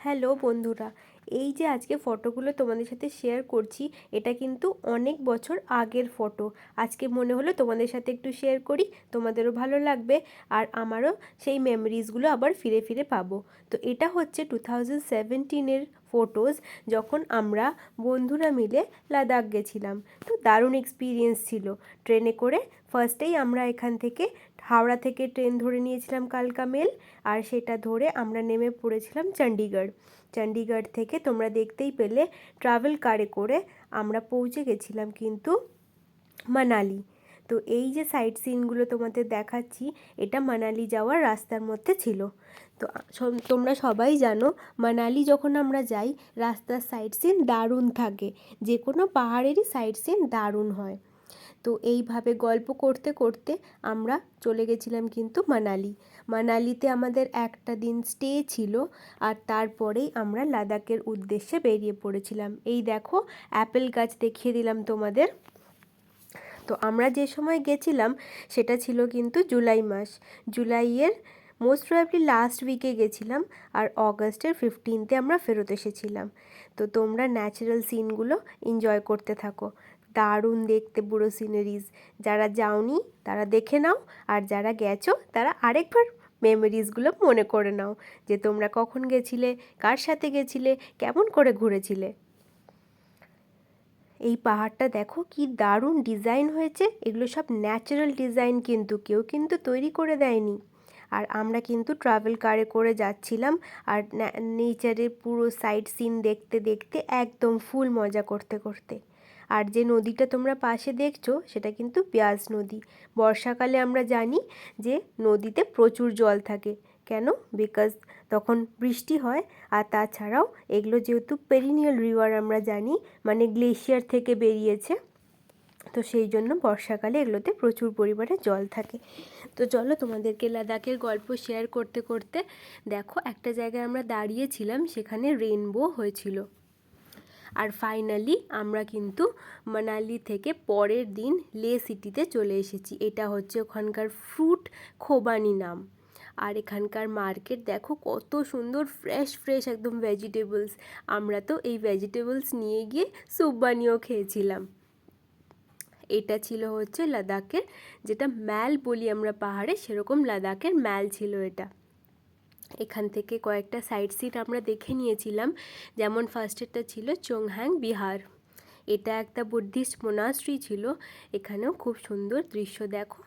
Hello বন্ধুরা, এই যে আজকে ফটোগুলো তোমাদের সাথে শেয়ার করছি, এটা কিন্তু অনেক বছর আগের ফটো। আজকে মনে হলো তোমাদের সাথে একটু শেয়ার করি, তোমাদেরও ভালো লাগবে আর আমারও সেই মেমোরিজগুলো আবার ফিরে ফিরে পাবো। তো এটা হচ্ছে 2017-এর ফটোজ, যখন আমরা বন্ধুরা মিলে লাদাখ গেছিলাম। তো দারুণ এক্সপিরিয়েন্স ছিল। ট্রেনে করে ফার্স্টেই আমরা এখান থেকে হাওড়া থেকে ট্রেন ধরে নিয়েছিলাম কালকা মেল, আর সেটা ধরে আমরা নেমে পড়েছিলাম চণ্ডীগড়। চণ্ডীগড় থেকে তোমরা দেখতেই পেলে ট্রাভেল কারে করে আমরা পৌঁছে গেছিলাম কিন্তু মানালি। তো এই যে সাইট সিনগুলো তোমাদের দেখাচ্ছি, এটা মানালি যাওয়ার রাস্তার মধ্যে ছিল। তো তোমরা সবাই জানো, মানালি যখন আমরা যাই রাস্তার সাইট সিন দারুণ থাকে, যে কোনো পাহাড়েরই সাইট সিন দারুণ হয়। তো এইভাবে গল্প করতে করতে আমরা চলে গেছিলাম কিন্তু মানালি। মানালিতে আমাদের একটা দিন স্টে ছিল, আর তারপরেই আমরা লাদাখের উদ্দেশ্যে বেরিয়ে পড়েছিলাম। এই দেখো, অ্যাপেল গাছ দেখিয়ে দিলাম তোমাদের। তো আমরা যে সময় গেছিলাম সেটা ছিল কিন্তু জুলাই মাস। জুলাইয়ের মোস্ট প্রবাবলি লাস্ট উইকে গেছিলাম, আর অগাস্টের 15তে আমরা ফেরত এসেছিলাম। তো তোমরা ন্যাচারাল সিনগুলো এনজয় করতে থাকো। দারুণ দেখতে পুরো সিনারিজ। যারা যাওনি তারা দেখে নাও, আর যারা গেছো তারা আরেকবার মেমোরিজগুলো মনে করে নাও, যে তোমরা কখন গেছিলে, কার সাথে গেছিলে, কেমন করে ঘুরেছিলে। এই পাহাড়টা দেখো কি দারুণ ডিজাইন হয়েছে। এগুলো সব ন্যাচারাল ডিজাইন, কিন্তু কেউ কিন্তু তৈরি করে দেয়নি। আর আমরা কিন্তু ট্রাভেল কারে করে যাচ্ছিলাম, আর নেচারের পুরো সাইট সিন দেখতে দেখতে একদম ফুল মজা করতে করতে। আর যে নদীটা তোমরা পাশে দেখছো সেটা কিন্তু ব্যাস নদী। বর্ষাকালে আমরা জানি যে নদীতে প্রচুর জল থাকে। কেন? বিকজ তখন বৃষ্টি হয়। আর তাছাড়াও এগুলো যেহেতু পেরিনিয়াল রিভার আমরা জানি, মানে গ্লেশিয়ার থেকে বেরিয়েছে, তো সেই জন্য বর্ষাকালে এগুলোতে প্রচুর পরিমাণে জল থাকে। তো চলো তোমাদেরকে লাদাখের গল্প শেয়ার করতে করতে দেখো, একটা জায়গায় আমরা দাঁড়িয়েছিলাম, সেখানে রেনবো হয়েছিল। আর ফাইনালি আমরা কিন্তু মানালি থেকে পরের দিন লে সিটিতে চলে এসেছি। এটা হচ্ছে ওখানকার ফ্রুট খোবানি নাম। আর এখানকার মার্কেট দেখো কত সুন্দর, ফ্রেশ ফ্রেশ একদম ভেজিটেবলস। আমরা তো এই ভেজিটেবলস নিয়ে গিয়ে স্যুপ বানিয়েও খেয়েছিলাম। এটা ছিল হচ্ছে লাদাখের, যেটা ম্যাল বলি আমরা পাহাড়ে, সেরকম লাদাখের ম্যাল ছিল এটা। এখান থেকে কয়েকটা সাইট সিন আমরা দেখে নিয়েছিলাম। যেমন ফার্স্টেরটা ছিল চোংহ্যাং বিহার। এটা একটা বুদ্ধিস্ট মোনাস্ট্রি ছিল। এখানেও খুব সুন্দর দৃশ্য দেখো,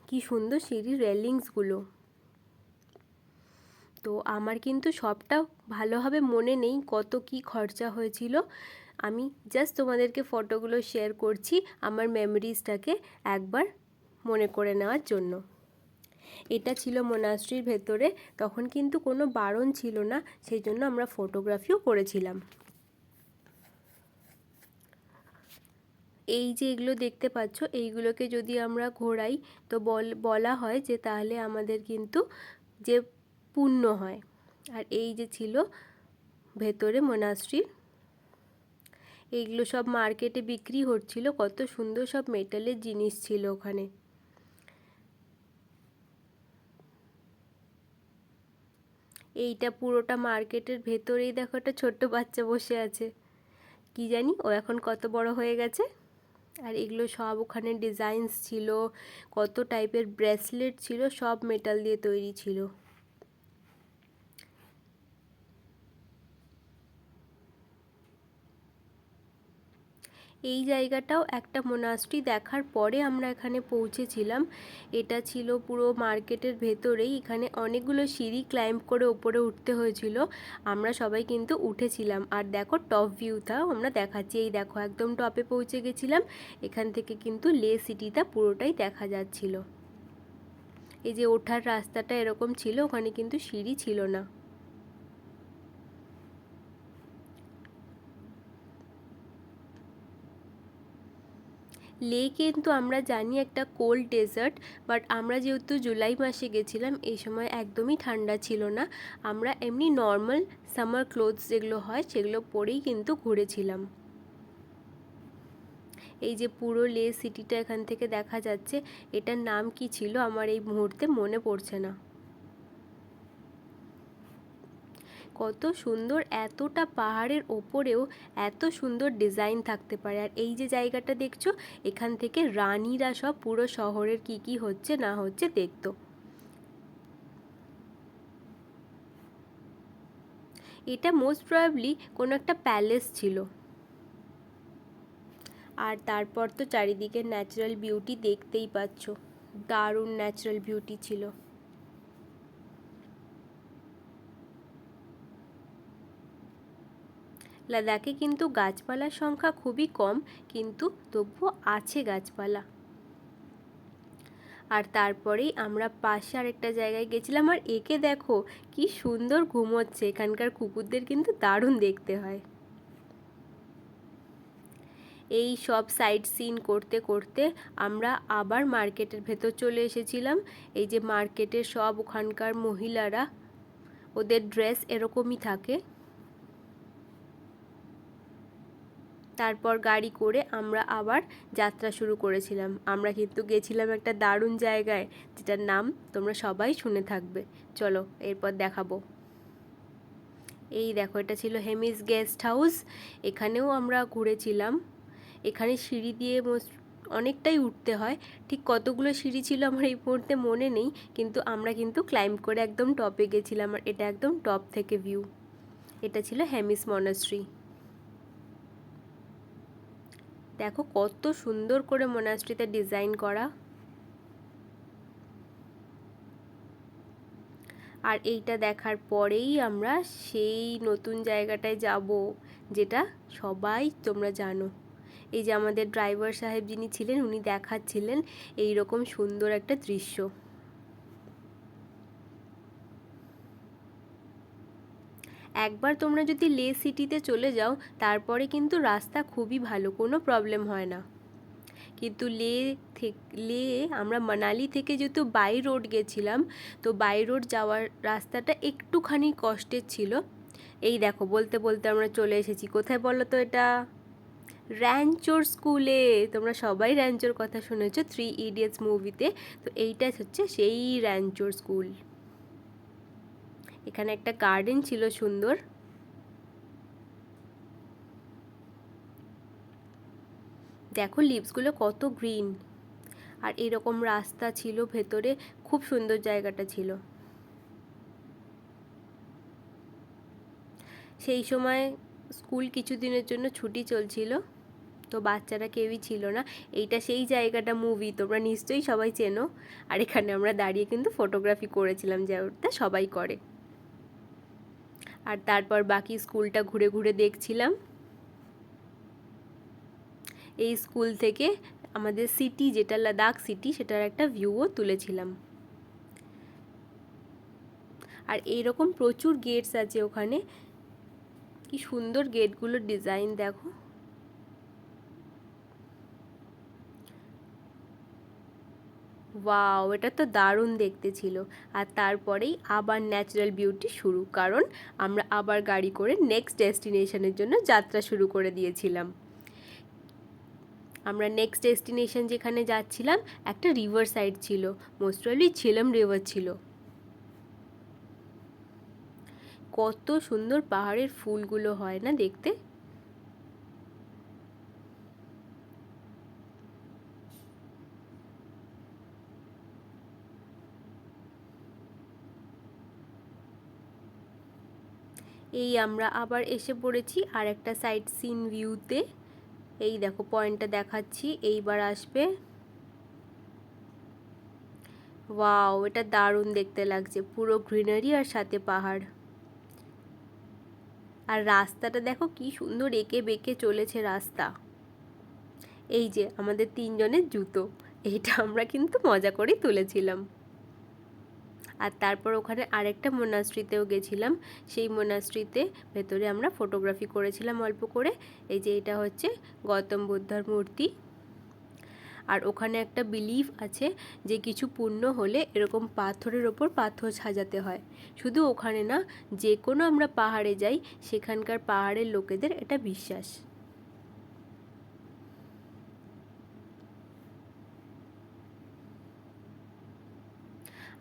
কি সুন্দর সিঁড়ির রেলিংসগুলো। তো আমার কিন্তু সবটা ভালোভাবে মনে নেই কত কি খরচা হয়েছিল। আমি জাস্ট তোমাদেরকে ফটোগুলো শেয়ার করছি আমার মেমোরিজটাকে একবার মনে করে নেওয়ার জন্য। এটা ছিল মোনাস্ট্রির ভেতরে, তখন কিন্তু কোনো বারণ ছিল না, সেই জন্য আমরা ফটোগ্রাফিও করেছিলাম। এই যে এগুলো দেখতে পাচ্ছ, এইগুলোকে যদি আমরা ঘোরাই তো বলা হয় যে তাহলে আমাদের কিন্তু যে পুণ্য হয়। আর এই যে ছিল ভেতরে মোনাস্ট্রির, এইগুলো সব মার্কেটে বিক্রি হচ্ছিল। কত সুন্দর সব মেটালের জিনিস ছিল ওখানে। এইটা পুরোটা মার্কেটের ভেতরেই দেখো একটা ছোট্ট বাচ্চা বসে আছে, কি জানি ও এখন কত বড় হয়ে গেছে। আর এগুলো সব ওখানে ডিজাইনস ছিল, কত টাইপের ব্রেসলেট ছিল, সব মেটাল দিয়ে তৈরি ছিল। এই জায়গাটাও একটা মোনাস্ট্রি দেখার পরে আমরা এখানে পৌঁছেছিলাম। এটা ছিল পুরো মার্কেটের ভেতরেই। এখানে অনেকগুলো সিঁড়ি ক্লাইম্ব করে ওপরে উঠতে হয়েছিল। আমরা সবাই কিন্তু উঠেছিলাম। আর দেখো টপ ভিউটাও আমরা দেখাচ্ছি। এই দেখো একদম টপে পৌঁছে গেছিলাম। এখান থেকে কিন্তু লে সিটিটা পুরোটাই দেখা যাচ্ছিল। এই যে ওঠার রাস্তাটা এরকম ছিল, ওখানে কিন্তু সিঁড়ি ছিল না। লে কিন্তু আমরা জানি একটা কোল্ড ডেজার্ট, বাট আমরা যেহেতু জুলাই মাসে গেছিলাম, এই সময় একদমই ঠান্ডা ছিল না। আমরা এমনি নর্মাল সামার ক্লোথস যেগুলো হয় সেগুলো পরেই কিন্তু ঘুরেছিলাম। এই যে পুরো লে সিটিটা এখান থেকে দেখা যাচ্ছে। এটার নাম কি ছিল আমার এই মুহূর্তে মনে পড়ছে না। কত সুন্দর, এতটা পাহাড়ের ওপরেও এত সুন্দর ডিজাইন থাকতে পারে। আর এই যে জায়গাটা দেখছো, এখান থেকে রানীরা সব পুরো শহরের কি কি হচ্ছে না হচ্ছে দেখতো। এটা মোস্ট প্রবাবলি কোনো একটা প্যালেস ছিল। আর তারপর তো চারিদিকে ন্যাচারাল বিউটি দেখতেই পাচ্ছ, দারুণ ন্যাচারাল বিউটি ছিল। লাদাখে কিন্তু গাছপালার সংখ্যা খুবই কম, কিন্তু তবুও আছে গাছপালা। আর তারপরেই আমরা পাশে আরেকটা জায়গায় গেছিলাম। আর একে দেখো কি সুন্দর ঘুমোচ্ছে, এখানকার কুকুরদের কিন্তু দারুণ দেখতে হয়। এই সব সাইট সিন করতে করতে আমরা আবার মার্কেটের ভেতর চলে এসেছিলাম। এই যে মার্কেটের সব ওখানকার মহিলারা, ওদের ড্রেস এরকমই থাকে। তারপর গাড়ি করে আমরা আবার যাত্রা শুরু করেছিলাম। আমরা কিন্তু গেছিলাম একটা দারুণ জায়গায়, যেটার নাম তোমরা সবাই শুনে থাকবে। চলো এরপর দেখাবো। এই দেখো, এটা ছিল হেমিস গেস্ট হাউস। এখানেও আমরা ঘুরেছিলাম। এখানে সিঁড়ি দিয়ে অনেকটাই উঠতে হয়। ঠিক কতগুলো সিঁড়ি ছিল আমার এই মুহূর্তে মনে নেই, কিন্তু আমরা কিন্তু ক্লাইম্ব করে একদম টপে গেছিলাম। আর এটা একদম টপ থেকে ভিউ। এটা ছিল হেমিস মনাস্ট্রি। দেখো কত সুন্দর করে মনাস্ট্রিতে ডিজাইন করা। আর এইটা দেখার পরেই আমরা সেই নতুন জায়গাটায় যাব, যেটা সবাই তোমরা জানো। এই যে আমাদের ড্রাইভার সাহেব যিনি ছিলেন, উনি দেখাচ্ছিলেন এই রকম সুন্দর একটা দৃশ্য। একবার তোমরা যদি লে সিটিতে চলে যাও, তারপরে কিন্তু রাস্তা খুবই ভালো, কোনো প্রবলেম হয় না। কিন্তু লে আমরা মানালি থেকে যেহেতু বাই রোড গেছিলাম, তো বাই রোড যাওয়ার রাস্তাটা একটুখানি কষ্টের ছিল। এই দেখো, বলতে বলতে আমরা চলে এসেছি কোথায় বলো তো? এটা র্যাঞ্চোর স্কুলে। তোমরা সবাই র্যাঞ্চোর কথা শুনেছো 3 ইডিয়টস মুভিতে। তো এইটা হচ্ছে সেই র্যাঞ্চোর স্কুল। এখানে একটা গার্ডেন ছিল সুন্দর। দেখো লিভসগুলো কত গ্রিন। আর এরকম রাস্তা ছিল ভেতরে, খুব সুন্দর জায়গাটা ছিল। সেই সময় স্কুল কিছুদিনের জন্য ছুটি চলছিল, তো বাচ্চারা কেউই ছিল না। এইটা সেই জায়গাটা মুভি তোমরা নিশ্চয়ই সবাই চেনো। আর এখানে আমরা দাঁড়িয়ে কিন্তু ফটোগ্রাফি করেছিলাম, যেটা সবাই করে। আর তারপর বাকি স্কুলটা ঘুরে ঘুরে দেখছিলাম। এই স্কুল থেকে আমাদের সিটি, যেটা লাদাখ সিটি, সেটার একটা ভিউও তুলেছিলাম। আর এইরকম প্রচুর গেটস আছে ওখানে। কি সুন্দর গেটগুলোর ডিজাইন দেখো। ওয়াও, এটা তো দারুণ দেখতে ছিল। আর তারপরেই আবার ন্যাচারাল বিউটি শুরু, কারণ আমরা আবার গাড়ি করে নেক্সট ডেস্টিনেশনের জন্য যাত্রা শুরু করে দিয়েছিলাম। আমরা নেক্সট ডেস্টিনেশন যেখানে যাচ্ছিলাম, একটা রিভার সাইড ছিল, মোস্ট প্রবাবলি ঝেলাম রিভার ছিল। কত সুন্দর পাহাড়ের ফুলগুলো হয় না দেখতে। এই আমরা আবার এসে পড়েছি আর একটা সাইট সিন ভিউতে। এই দেখো পয়েন্টটা দেখাচ্ছি, এইবার আসবে। ওয়াও, এটা দারুণ দেখতে লাগছে, পুরো গ্রিনারি আর সাথে পাহাড়। আর রাস্তাটা দেখো কি সুন্দর এঁকে বেঁকে চলেছে রাস্তা। এই যে আমাদের তিনজনের জুতো, এইটা আমরা কিন্তু মজা করেই তুলেছিলাম। আর তারপর ওখানে আরেকটা মোনাস্ট্রিতেও গেছিলাম। সেই মোনাস্ট্রিতে ভেতরে আমরা ফটোগ্রাফি করেছিলাম অল্প করে। এই যে এটা হচ্ছে গৌতম বুদ্ধার মূর্তি। আর ওখানে একটা বিলিভ আছে যে কিছু পুণ্য হলে এরকম পাথরের ওপর পাথর সাজাতে হয়। শুধু ওখানে না, যে কোনো আমরা পাহাড়ে যাই, সেখানকার পাহাড়ের লোকেদের এটা বিশ্বাস।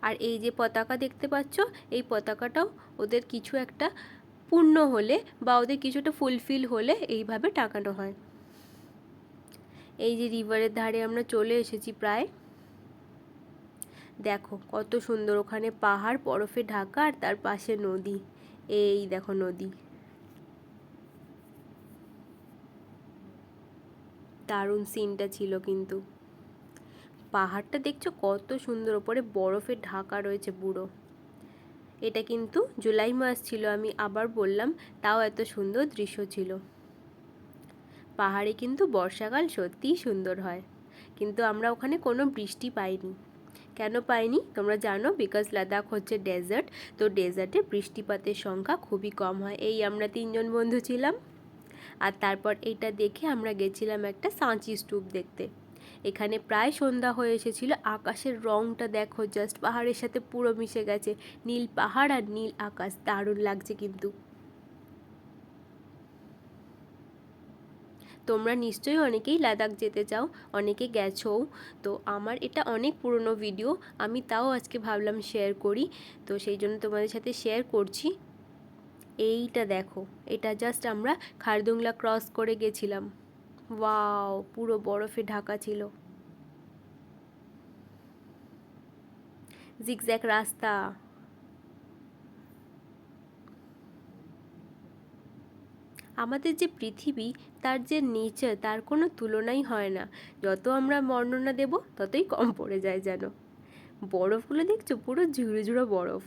আর এই যে পতাকা দেখতে পাচ্ছ, এই পতাকাটাও ওদের কিছু একটা পূর্ণ হলে বা ওদের কিছুটা ফুলফিল হলে এইভাবে টাকানো হয়। এই যে রিভারের ধারে আমরা চলে এসেছি প্রায়। দেখো কত সুন্দর, ওখানে পাহাড় বরফে ঢাকা আর তার পাশে নদী। এই দেখো নদী, দারুণ সিনটা ছিল কিন্তু। পাহাড়টা দেখছো কত সুন্দর, ওপরে বরফে ঢাকা রয়েছে পুরো। এটা কিন্তু জুলাই মাস ছিল, আমি আবার বললাম, তাও এত সুন্দর দৃশ্য ছিল। পাহাড়ে কিন্তু বর্ষাকাল সত্যিই সুন্দর হয়, কিন্তু আমরা ওখানে কোনো বৃষ্টি পাইনি। কেন পাইনি তোমরা জানো? বিকজ লাদাখ হচ্ছে ডেজার্ট, তো ডেজার্টে বৃষ্টিপাতের সংখ্যা খুবই কম হয়। এই আমরা 3জন বন্ধু ছিলাম, আর তারপর এইটা দেখে আমরা গেছিলাম একটা সাঁচি স্তূপ দেখতে। এখানে প্রায় সন্ধ্যা হয়ে এসেছিল। আকাশের রংটা দেখো, জাস্ট পাহাড়ের সাথে পুরো মিশে গেছে, নীল পাহাড় আর নীল আকাশ, দারুণ লাগছে কিন্তু। তোমরা নিশ্চয়ই অনেকেই লাদাখ যেতে চাও, অনেকে গেছোও। তো আমার এটা অনেক পুরনো ভিডিও, আমি তাও আজকে ভাবলাম শেয়ার করি, তো সেই জন্য তোমাদের সাথে শেয়ার করছি। এইটা দেখো, এটা জাস্ট আমরা খারদুংলা ক্রস করে গেছিলাম। ওয়াও, পুরো বরফে ঢাকা ছিল, জিগজ্যাগ রাস্তা। আমাদের যে পৃথিবী, তার যে নেচার, তার কোনো তুলনাই হয় না। যত আমরা বর্ণনা দেব ততই কম পড়ে যায় যেন। বরফগুলো দেখছো, পুরো ঝুড়ো ঝুড়ো বরফ।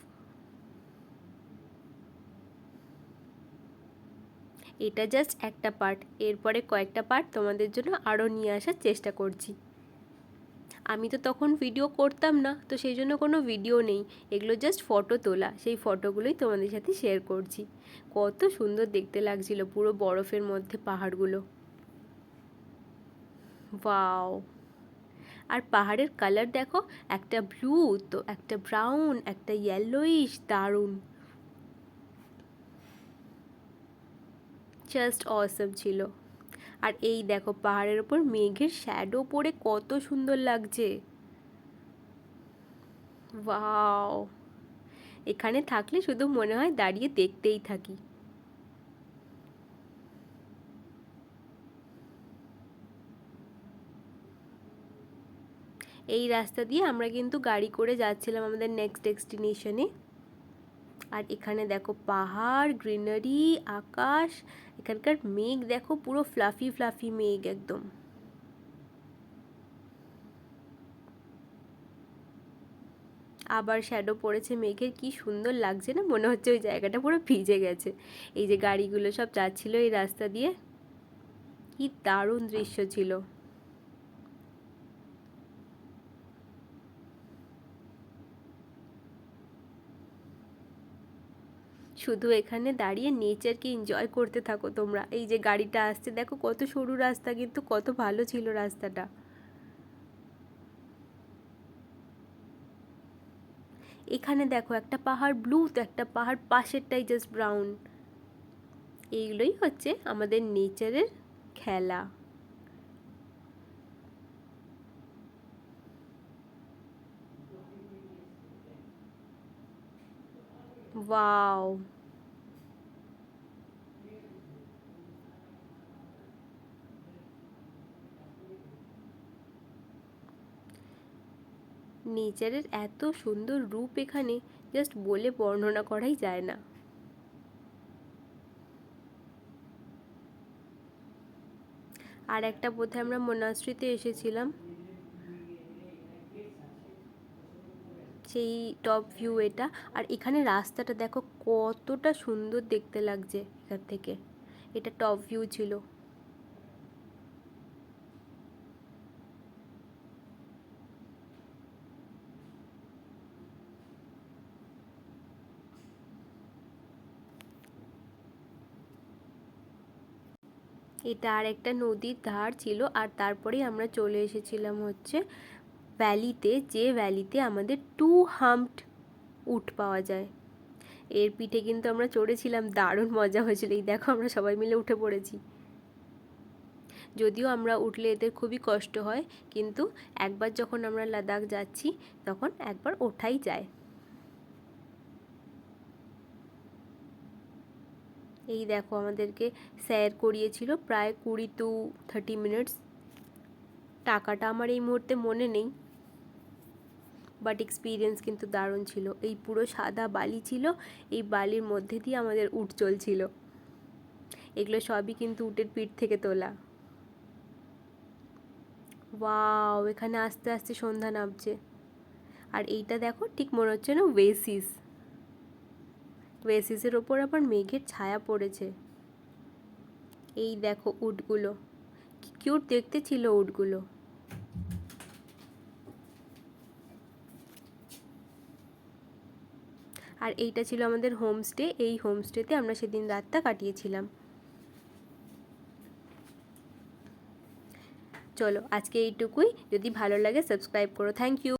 এটা জাস্ট একটা পার্ট, এরপরে কয়েকটা পার্ট তোমাদের জন্য আরও নিয়ে আসার চেষ্টা করছি। আমি তো তখন ভিডিও করতাম না, তো সেই জন্য কোনো ভিডিও নেই, এগুলো জাস্ট ফটো তোলা, সেই ফটোগুলোই তোমাদের সাথে শেয়ার করছি। কত সুন্দর দেখতে লাগছিল পুরো বরফের মধ্যে পাহাড়গুলো। ওয়াও! আর পাহাড়ের কালার দেখো, একটা ব্লু, তো একটা ব্রাউন, একটা ইয়েলোইশ, দারুণ, জাস্ট অসম ছিল। আর এই দেখো পাহাড়ের ওপর মেঘের শ্যাডো পড়ে কত সুন্দর লাগছে। ওয়াও! এখানে থাকলে শুধু মনে হয় দাঁড়িয়ে দেখতেই থাকি। এই রাস্তা দিয়ে আমরা কিন্তু গাড়ি করে যাচ্ছিলাম আমাদের নেক্সট ডেস্টিনেশনে। আর এখানে দেখো পাহাড়, গ্রিনারি, আকাশ, এখানকার মেঘ দেখো, পুরো ফ্লাফি ফ্লাফি মেঘ একদম। আবার শ্যাডো পড়েছে মেঘের, কি সুন্দর লাগছে না? মনে হচ্ছে ওই জায়গাটা পুরো ভিজে গেছে। এই যে গাড়িগুলো সব যাচ্ছিল এই রাস্তা দিয়ে, কি দারুণ দৃশ্য ছিল। শুধু এখানে দাঁড়িয়ে নেচারকে এনজয় করতে থাকো তোমরা। এই যে গাড়িটা আসছে দেখো, কত সরু রাস্তা, কিন্তু কত ভালো ছিল রাস্তাটা। এখানে দেখো একটা পাহাড় ব্লু, তো একটা পাহাড় পাশেরটাই জাস্ট ব্রাউন। এইগুলোই হচ্ছে আমাদের নেচারের খেলা। ওয়াও! নেচারের এত সুন্দর রূপ এখানে, জাস্ট বলে বর্ণনা করাই যায় না। আর একটা বোধহয় আমরা মোনাস্ট্রিতে এসেছিলাম, সেই টপ ভিউ এটা। আর এখানে রাস্তাটা দেখো কতটা সুন্দর দেখতে লাগছে এখান থেকে, এটা টপ ভিউ ছিল। এটা আর একটা নদীর ধার ছিল, আর তারপরেই আমরা চলে এসেছিলাম হচ্ছে ভ্যালিতে, যে ভ্যালিতে আমাদের 2 হাম্পড উট পাওয়া যায়। এর পিঠে কিন্তু আমরা চড়েছিলাম, দারুণ মজা হয়েছিল। এই দেখো আমরা সবাই মিলে উঠে পড়েছি। যদিও আমরা উঠলে এদের খুবই কষ্ট হয়, কিন্তু একবার যখন আমরা লাদাখ যাচ্ছি তখন একবার ওঠাই যায়। এই দেখো আমাদেরকে স্যার করিয়েছিল প্রায় 20 to 30 মিনিটস। টাকাটা আমার এই মুহূর্তে মনে নেই, বাট এক্সপিরিয়েন্স কিন্তু দারুণ ছিল। এই পুরো সাদা বালি ছিল, এই বালির মধ্যে দিয়ে আমাদের উট চলছিল। এগুলো সবই কিন্তু উটের পিঠ থেকে তোলা। ওয়াও, এখানে আস্তে আস্তে সন্ধ্যা নামছে। আর এইটা দেখো, ঠিক মনে হচ্ছে না ওয়েসিস, ওয়েসিসের ওপর আবার মেঘের ছায়া পড়েছে। এই দেখো উটগুলো, কি কিউট দেখতে ছিল উটগুলো। আর এইটা ছিল আমাদের হোমস্টে। এই হোমস্টেতে আমরা সেদিন রাতটা কাটিয়েছিলাম। চলো আজকে এইটুকুই। যদি ভালো লাগে সাবস্ক্রাইব করো। Thank you.